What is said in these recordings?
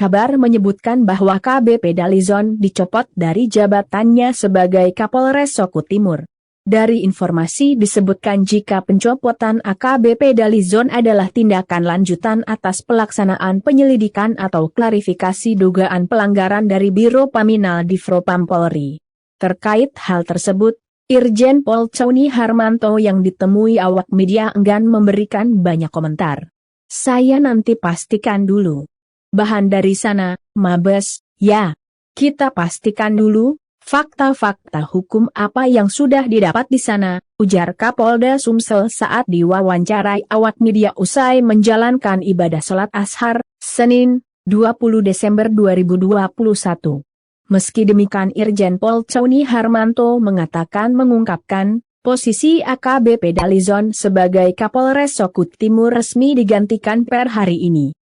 kabar menyebutkan bahwa KBP Dalizon dicopot dari jabatannya sebagai Kapolres Soku Timur. Dari informasi disebutkan jika pencopotan AKBP Dalizon adalah tindakan lanjutan atas pelaksanaan penyelidikan atau klarifikasi dugaan pelanggaran dari Biro Paminal Divpropam Polri. Terkait hal tersebut, Irjen Pol Cauni Harmanto yang ditemui awak media enggan memberikan banyak komentar. Saya nanti pastikan dulu. Bahan dari sana, Mabes, ya. Kita pastikan dulu. Fakta-fakta hukum apa yang sudah didapat di sana, ujar Kapolda Sumsel saat diwawancarai awak media usai menjalankan ibadah sholat ashar, Senin, 20 Desember 2021. Meski demikian Irjen Pol Cauni Harmanto mengungkapkan, posisi AKBP Dalizon sebagai Kapolres Soku Timur resmi digantikan per hari ini.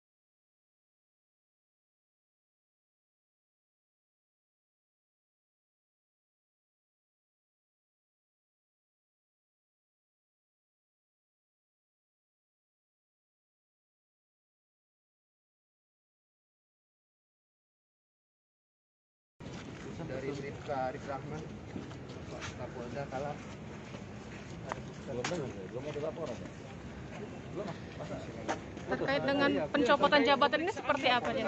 Dari Bribka Arif Rahman, Pak Kapolda kalah. Belum ada laporan ya? Belum, masa? Terkait dengan pencopotan jabatan ini seperti apa dia?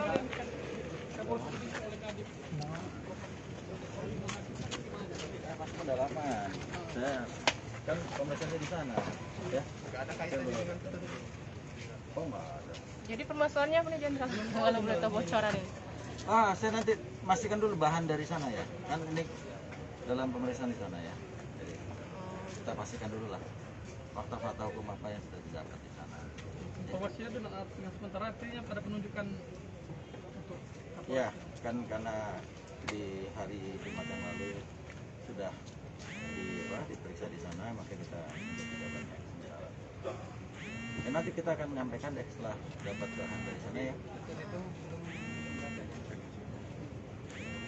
Masuk pendalaman. Saya kan komisioner di sana, ya. Nggak ada kaitannya dengan itu. Oh, nggak ada. Jadi permasalahannya apa nih Jenderal? Kalau boleh tahu bocoran ini. Saya nanti pastikan dulu bahan dari sana ya. Kan ini dalam pemeriksaan di sana ya. Jadi kita pastikan dulu lah fakta-fakta hukum apa yang sudah didapat di sana. Informasinya dengan sementara artinya pada penunjukan untuk apa? Ya, kan karena di hari Jumat yang lalu sudah diperiksa di sana, maka kita menjadi jawabannya. Nanti kita akan menyampaikan deh setelah dapat bahan dari sana ya.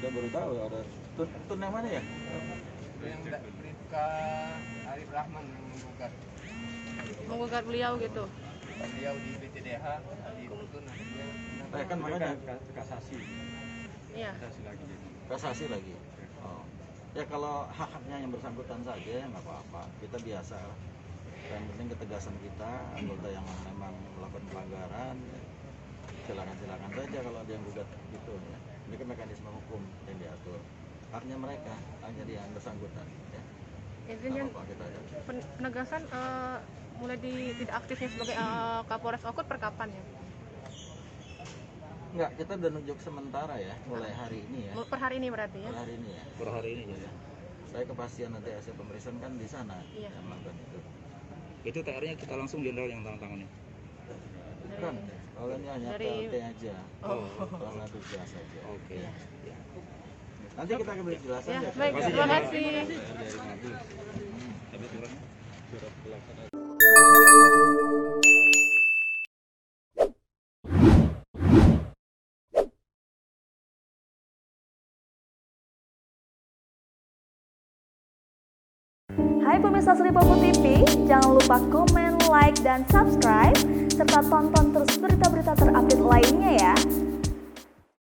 Saya baru tahu ada tun yang mana ya? Yang Bribka Arif Rahman yang Menggugat beliau gitu. beliau di BTDH di Tun. Kan makanya kasasi. Iya. Kasasi lagi. Oh. Ya kalau hak-haknya yang bersangkutan saja ya nggak apa-apa. Kita biasa. Yang penting ketegasan kita, anggota yang memang melakukan pelanggaran, silakan saja kalau ada yang gugat gitu ya. Ini kan mekanisme hukum yang diatur. Haknya mereka, hanya dia yang bersangkutan ya. Intinya penegasan mulai tidak aktifnya sebagai Kapolres Okut per kapan ya? Enggak, kita udah nunjuk sementara ya, mulai hari ini ya. Per hari ini berarti ya? Per hari ini ya. Per hari ini ya. Saya kepastian nanti hasil pemeriksaan kan di sana iya. yang melakukan itu. Itu TR-nya kita langsung Jenderal yang tangan-tangannya? Bukan, kalau ini hanya PLT aja. Karena tugas saja. Oke. Ya. Nanti kita akan beri penjelasan ya. Ya. Baik, terima kasih. Hai pemirsa Sri Popo TV, jangan lupa komen, like, dan subscribe, serta tonton terus berita-berita terupdate lainnya ya.